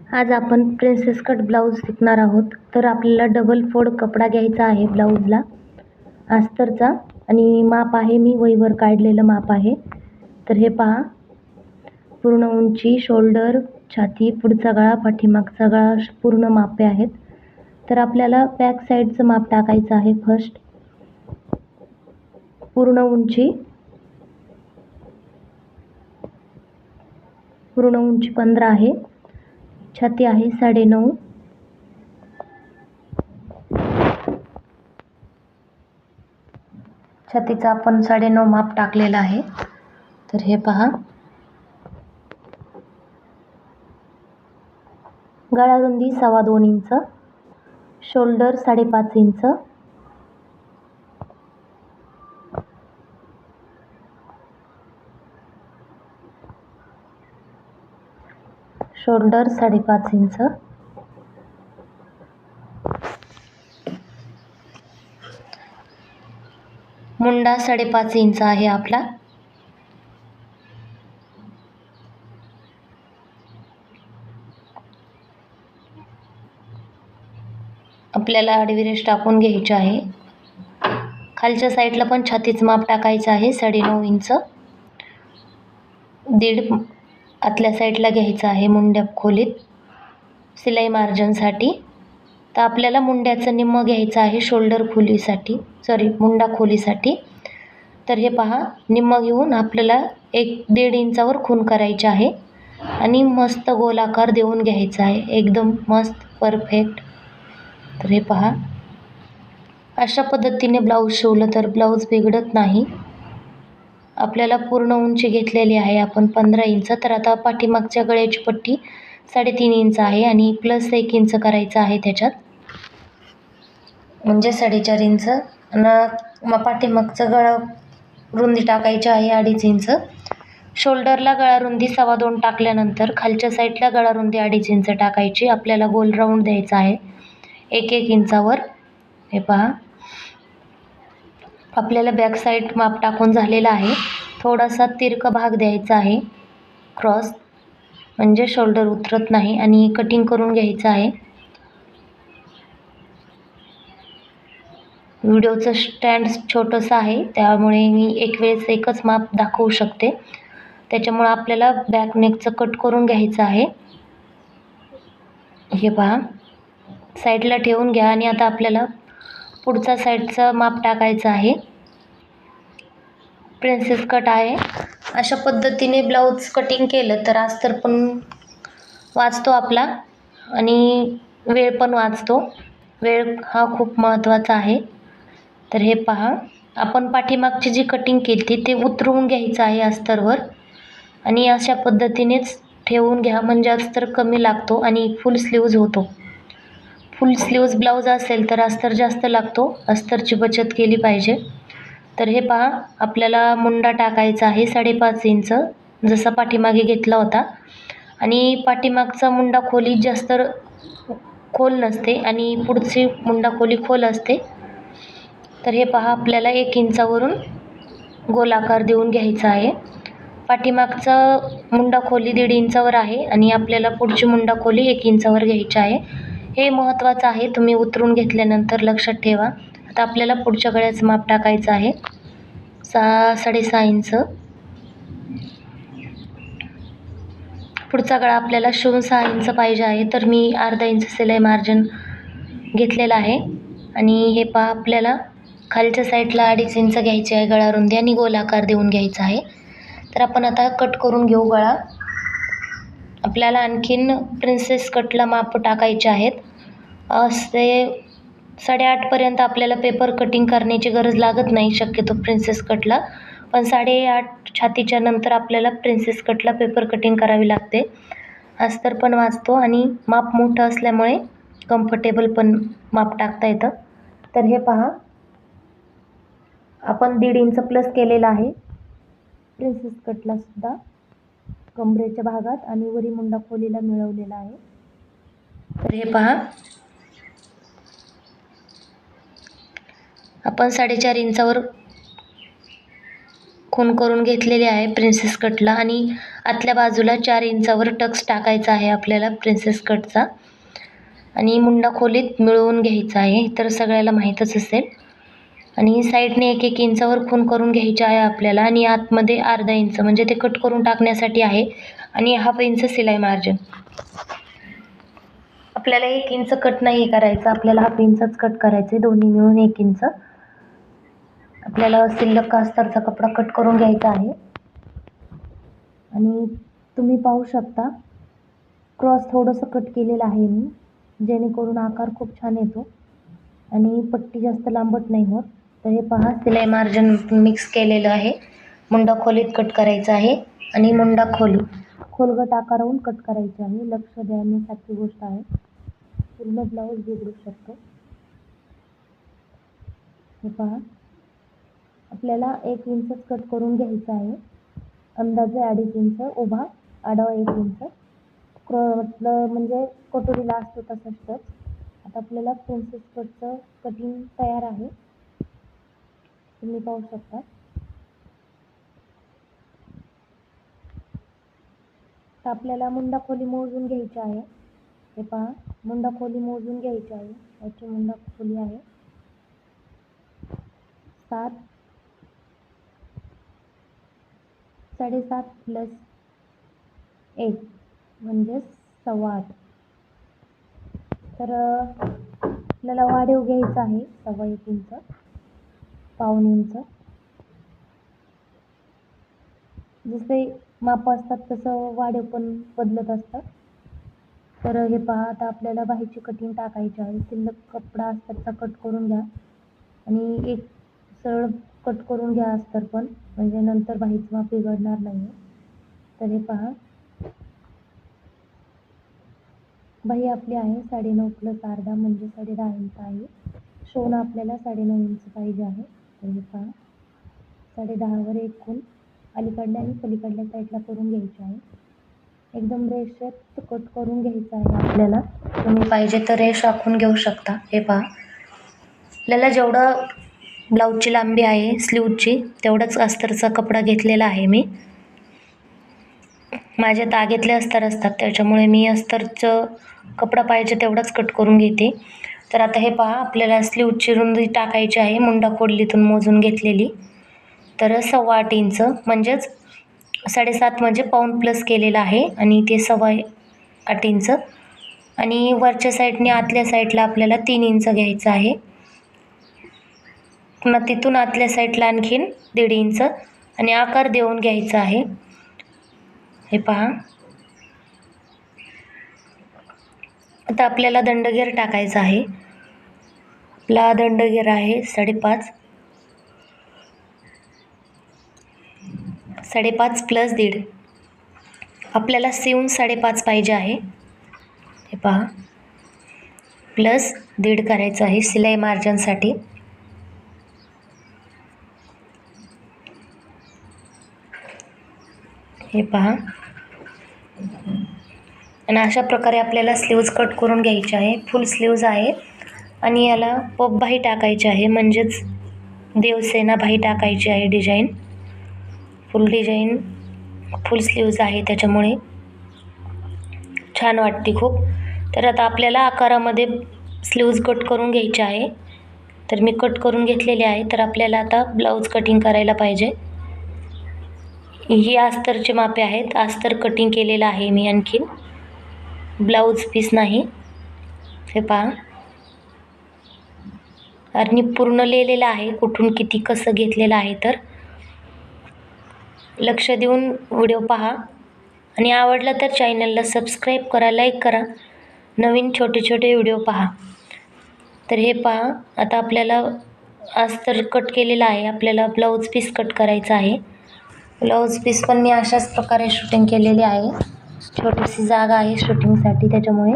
आज आपण princess cut blouse शिकणार आहोत. तर आपल्याला डबल फोल्ड कपडा घ्यायचा आहे ब्लाऊजला अस्तरचा आणि माप आहे मी वहीवर काढलेलं माप आहे. तर हे पहा, पूर्ण उंची, शोल्डर, छाती, पुढचा गळा, पाठीमागचा गळा पूर्ण मापे आहेत. तर आपल्याला बॅक साईडचं माप टाकायचं आहे. फर्स्ट पूर्ण उंची 15 आहे. छाती आहे 9.5. छातीचा आपण 9.5 माप टाकलेला आहे. तर हे पहा, गळा रुंदी 2.25 inch, shoulder 5.5 inch, shoulder 5.5 inch, Munda 5.5 inch आहे आपला. आपल्याला आडवी रेष टाकून घ्यायची आहे. खालच्या साईडला पण छातीचं माप टाकायचं आहे 9.5 इंच. 1.5 आतल्या साईडला घ्यायचं आहे मुंड्या खोलीत सिलाई मार्जिनसाठी. तर आपल्याला मुंड्याचं निम्म घ्यायचं आहे शोल्डर खोलीसाठी, मुंडा खोलीसाठी. तर हे पहा, निम्म घेऊन आपल्याला 1.5 इंचावर खूण करायची आहे आणि मस्त गोलाकार देऊन घ्यायचा आहे, एकदम मस्त परफेक्ट. तर हे पहा, अशा पद्धतीने ब्लाऊज शिवलं तर ब्लाऊज बिघडत नाही. आपल्याला पूर्ण उंची घेतलेली आहे आपण 15 इंच. तर आता पाठीमागच्या गळ्याची पट्टी 3.5 इंच आहे आणि प्लस 1 इंच करायचं आहे त्याच्यात, म्हणजे 4.5 इंच. आणि पाठीमागचं गळा रुंदी टाकायची आहे 2.5 इंच. शोल्डरला गळा रुंदी 2.25 टाकल्यानंतर खालच्या साईडला गळा रुंदी 2.5 इंच टाकायची. आपल्याला गोल राऊंड द्यायचा आहे 1-1 इंचावर. हे पहा, आपल्याला बॅक साईड माप टाकून झालेला आहे. थोडासा तिरका भाग द्यायचा आहे क्रॉस, म्हणजे शोल्डर उतरत नाही, आणि कटिंग करून घ्यायचं आहे. व्हिडिओचं स्टँड छोटंसं आहे, त्यामुळे मी एक वेळेस एकच माप दाखवू शकते. त्याच्यामुळे आपल्याला बॅक नेकचं कट करून घ्यायचं आहे. हे पहा, साईडला ठेवून घ्या आणि आता आपल्याला पुढचा साईडचं माप टाकायचं आहे. प्रिन्सेस कट आहे. अशा पद्धतीने ब्लाऊज कटिंग केलं तर अस्तर पण वाचतो आपला आणि वेळ पण वाचतो. वेळ हा खूप महत्त्वाचा आहे. तर हे पहा, आपण पाठीमागची जी कटिंग केली ते उतरवून घ्यायचं आहे अस्तरवर आणि अशा पद्धतीनेच ठेवून घ्या, म्हणजे अस्तर कमी लागतो आणि फुल स्लीव्ज होतो. फुल स्लीव्ज ब्लाऊज असेल तर अस्तर जास्त लागतो, अस्तरची बचत केली पाहिजे. तर हे पहा, आपल्याला मुंडा टाकायचा आहे 5.5 इंच, जसा पाठीमागे घेतला होता. आणि पाठीमागचा मुंडा खोली जास्त खोल नसते आणि पुढची मुंडा खोली खोल असते. तर हे पहा, आपल्याला 1 इंचावरून गोलाकार देऊन घ्यायचा आहे. पाठीमागचा मुंडा खोली 1.5 इंचावर आहे आणि आपल्याला पुढची मुंडा खोली 1 इंचावर घ्यायची आहे. हे महत्त्वाचं आहे, तुम्ही उतरून घेतल्यानंतर लक्षात ठेवा. आता आपल्याला पुढच्या गळ्याचं माप टाकायचं आहे 6.5 इंच. पुढचा गळा आपल्याला 6 इंच पाहिजे आहे, तर मी अर्धा इंच सिलाई मार्जिन घेतलेला आहे. आणि हे पहा, आपल्याला खालच्या साईडला 2.5 इंच घ्यायची आहे गळा रुंदी आणि गोलाकार देऊन घ्यायचा आहे. तर आपण आता कट करून घेऊ गळा. आपल्याला आणखीन प्रिन्सेस कटला माप टाकायचे आहेत. असे 8.5 पर्यंत आपल्याला पेपर कटिंग करण्याची गरज लागत नाही शक्यतो प्रिन्सेस कटला, पण 8.5 छातीच्या नंतर आपल्याला प्रिन्सेस कटला पेपर कटिंग करावी लागते. अस्तर पण वाचतो आणि माप मोठं असल्यामुळे कम्फर्टेबल पण माप टाकता येतं. तर हे पहा, आपण 1.5 इंच प्लस केलेला आहे प्रिन्सेस कटला सुद्धा कमरेच्या भागात आणि वरी मुंडा खोलीला मिळवलेला आहे. तर हे पहा, आपण 4.5 इंचावर खूण करून घेतलेले आहे प्रिन्सेस कटला आणि आतल्या बाजूला 4 इंचावर टक्स टाकायचा आहे आपल्याला प्रिन्सेस कटचा आणि मुंडा खोलीत मिळवून घ्यायचा आहे, तर सगळ्याला माहीतच असेल. आणि साईडने 1-1 इंचावर खूण करून घ्यायची आहे आपल्याला आणि आतमध्ये अर्धा इंच म्हणजे ते कट करून टाकण्यासाठी आहे आणि 1/2 इंच शिलाई मार्जिन. आपल्याला 1 इंच कट नाही करायचं, आपल्याला 1/2 इंचच कट करायचे, दोन्ही मिळून 1 इंच. आपल्याला शिल्लक अस्तरचा कपडा कट करून घ्यायचा आहे आणि तुम्ही पाहू शकता क्रॉस थोडंसं कट केलेलं आहे मी, जेणेकरून आकार खूप छान येतो आणि पट्टी जास्त लांबट नाही होत. तर हे पहा, शिलाई मार्जिन मिक्स केलेलं आहे. मुंडा खोलीत कट करायचं आहे आणि मुंडा खोली खोलगट आकारावरून कट करायचे आहे. लक्ष देण्यासारखी गोष्ट आहे, पूर्ण ब्लाऊज बिघडू शकतो. हे पहा, आपल्याला 1 इंचच कट करून घ्यायचं आहे, अंदाजे 2.5 इंच उभा, आडवा 1 इंच. म्हणजे कटोरीला असतो तसंच टच. आता आपल्याला प्रिन्सेस कटचं कटिंग तयार आहे, तुम्ही पाहू शकता. तर आपल्याला मुंडा खोली मोजून घ्यायची आहे. हे पहा, मुंडा खोली मोजून घ्यायची आहे. याची मुंडा खोली आहे 7, 7.5 प्लस 1 म्हणजे 8.25. तर आपल्याला वाढीव घ्यायचा आहे 1.25 इंच, पाऊण इंच. जसे माप असतात तसं वाढीव पण बदलत असतात. तर हे पहा, आता आपल्याला बाहीची कटिंग टाकायची आहे. शिल्लक कपडा अस्तरचा कट करून घ्या आणि एक सरळ कट करून घ्या अस्तर पण, म्हणजे नंतर बाहीचं माप बिघडणार नाही. तर हे पहा, बाही आपली आहे 9.5 प्लस अर्धा म्हणजे 10.5 इंच आहे. शोन आपल्याला 9.5 इंच पाहिजे आहे. तर हे पहा, 10.5वर 1 खूण अलीकडल्या आणि पलीकडल्या साईडला करून घ्यायची आहे. एकदम रेषेत कट करून घ्यायचं आहे आपल्याला. तुम्ही पाहिजे तर रेष आखून घेऊ शकता. हे पहा, आपल्याला जेवढं ब्लाऊजची लांबी आहे स्लीवची तेवढंच अस्तरचा कपडा घेतलेला आहे मी. माझे तागेतले अस्तर असतात, त्याच्यामुळे मी अस्तरचं कपडा पाहिजे तेवढाच कट करून घेते. तर आता हे पहा, आपल्याला स्लीवची रुंदी टाकायची आहे मुंडा खोलीतून मोजून घेतलेली. तर 8.25 इंच म्हणजेच 7.5 म्हणजे पाऊण प्लस केलेला आहे आणि ते 8.25 इंच. आणि वरच्या साईडने आतल्या साईडला आपल्याला 3 इंच घ्यायचं आहे. पुन्हा तिथून आतल्या साईडला आणखीन 1.5 इंच आणि आकार देऊन घ्यायचा आहे. हे पहा, आता आपल्याला दंडगेर टाकायचा आहे. आपला दंडगेर आहे 5.5, 5.5 प्लस 1.5. आपल्याला शिवून 5.5 पाहिजे आहे. हे पहा, प्लस 1.5 करायचं आहे शिलाई मार्जिनसाठी. हे पहा, आणि अशा प्रकारे आपल्याला स्लीव्ज कट करून घ्यायची आहे. फुल स्लीव्ज आहे आणि याला पफ बाही टाकायची आहे, म्हणजेच देवसेना बाही टाकायची आहे. डिझाईन फुल डिझाईन फुल स्लीव्ज आहे, त्याच्यामुळे छान वाटते खूप. तर आता आपल्याला आकारामध्ये स्लीव्ज कट करून घ्यायचे आहे. तर मी कट करून घेतलेले आहे. तर आपल्याला आता ब्लाऊज कटिंग करायला पाहिजे. ही अस्तरचे मापे आहेत, अस्तर कटिंग केलेलं आहे मी, आणखीन ब्लाऊज पीस नाही. हे पहा, आणि पूर्ण लिहिलेलं आहे कुठून किती कसं घेतलेलं आहे. तर लक्ष देऊन व्हिडिओ पहा आणि आवडला तर चॅनलला सबस्क्राईब करा, लाईक करा, नवीन छोटे छोटे व्हिडिओ पहा. तर हे पहा, आता आपल्याला अस्तर कट केलेलं आहे, आपल्याला ब्लाऊज पीस कट करायचा आहे. ब्लाऊज पीस पण मी अशाच प्रकारे शूटिंग केलेली आहे. छोटीशी जागा आहे शूटिंगसाठी, त्याच्यामुळे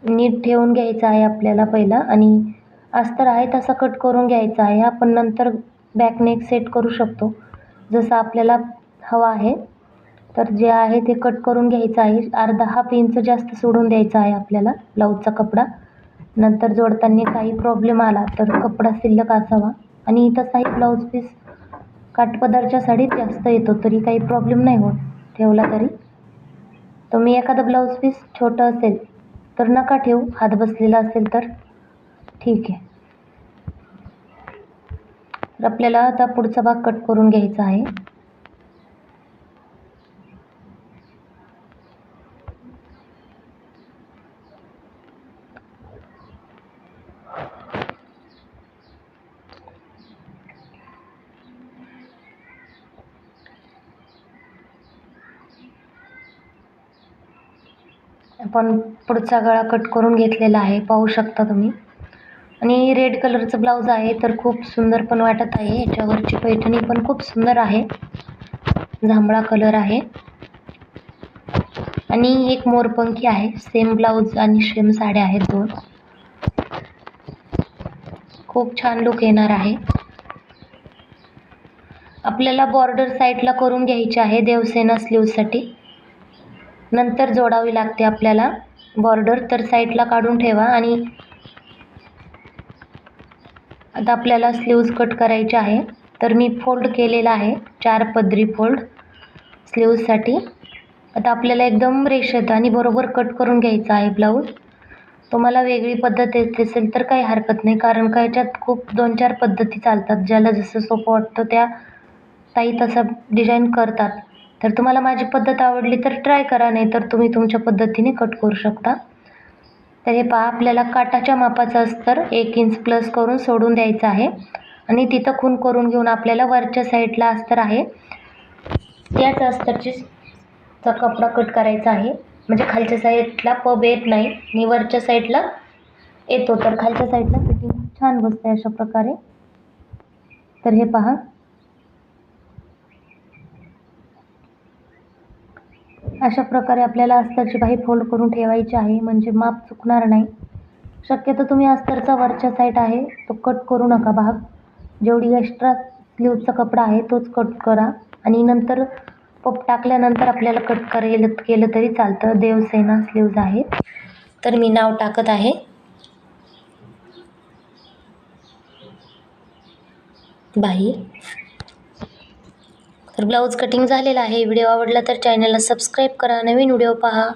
नीट ठेवून घ्यायचं आहे आपल्याला पहिला आणि अस्तर आहे तसा कट करून घ्यायचा आहे. आपण नंतर बॅक नेक सेट करू शकतो जसं आपल्याला हवा आहे. तर जे आहे ते कट करून घ्यायचं आहे. अर्धा 1/2 इंच जास्त सोडून द्यायचा आहे आपल्याला ब्लाऊजचा कपडा. नंतर जोडताना काही प्रॉब्लेम आला तर कपडा शिल्लक असावा. आणि तसाही ब्लाऊज पीस काठपदरच्या साडीत जास्त येतो, तरी काही प्रॉब्लेम नाही होत ठेवला तरी. तुम्ही एखादा ब्लाऊज पीस छोटं असेल तर नका ठेवू, हात बसलेला असेल तर ठीक आहे. तर आपल्याला आता पुढचा भाग कट करून घ्यायचा आहे. आपण पुढचा गळा कट करून घेतलेला आहे, पाहू शकता तुम्ही. आणि रेड कलरचं ब्लाऊज आहे, तर खूप सुंदर पण वाटत आहे. याच्यावरची पैठणी पण खूप सुंदर आहे, जांभळा कलर आहे. आणि एक मोरपंखी आहे. सेम ब्लाऊज आणि सेम साड्या आहेत दोन. खूप छान लुक येणार आहे. आपल्याला बॉर्डर साईडला करून घ्यायची आहे देवसेना स्लीवसाठी. नंतर जोडावी लागते आपल्याला बॉर्डर, तर साईडला काढून ठेवा. आणि आता आपल्याला स्लीव्ज कट करायचे आहे, तर मी फोल्ड केलेला आहे 4 पदरी फोल्ड स्लीव्जसाठी. आता आपल्याला एकदम रेषेत आणि बरोबर कट करून घ्यायचा आहे ब्लाऊज. तुम्हाला वेगळी पद्धत येत असेल तर काही हरकत नाही, कारण का याच्यात खूप 2-4 पद्धती चालतात. ज्याला जसं सोपं वाटतं त्या ताई तसं डिझाईन करतात. तर तुम्हाला माझी पद्धत आवडली तर ट्राय करा, नाही तर तुम्ही तुमच्या पद्धतीने कट करू शकता. तर हे पहा, आपल्याला काठाच्या मापाचं अस्तर 1 इंच प्लस करून सोडून द्यायचं आहे. आणि तिथं खूण करून घेऊन आपल्याला वरच्या साईडला अस्तर आहे त्याच अस्तरचा कपडा कट करायचा आहे. म्हणजे खालच्या साईडला पब येत नाही आणि वरच्या साईडला येतो, तर खालच्या साईडला फिटिंग खूप छान बसते अशा प्रकारे. तर हे पहा, अशा प्रकारे आपल्याला अस्तरची बाही फोल्ड करून ठेवायची आहे, म्हणजे माप चुकणार नाही. शक्यतो तुम्ही अस्तरचा वरच्या साईड आहे तो कट करू नका भाग. जेवढी एक्स्ट्रा स्लीवचा कपडा आहे तोच कट करा. आणि नंतर पप टाकल्यानंतर आपल्याला कट केलं तरी चालतं. देवसेना स्लीव्ज आहे, तर मी नाव टाकत आहे. बाही. तर ब्लाऊज कटिंग झालेला आहे. व्हिडिओ आवडला तर चॅनलला सबस्क्राईब करा. नवीन व्हिडिओ पहा.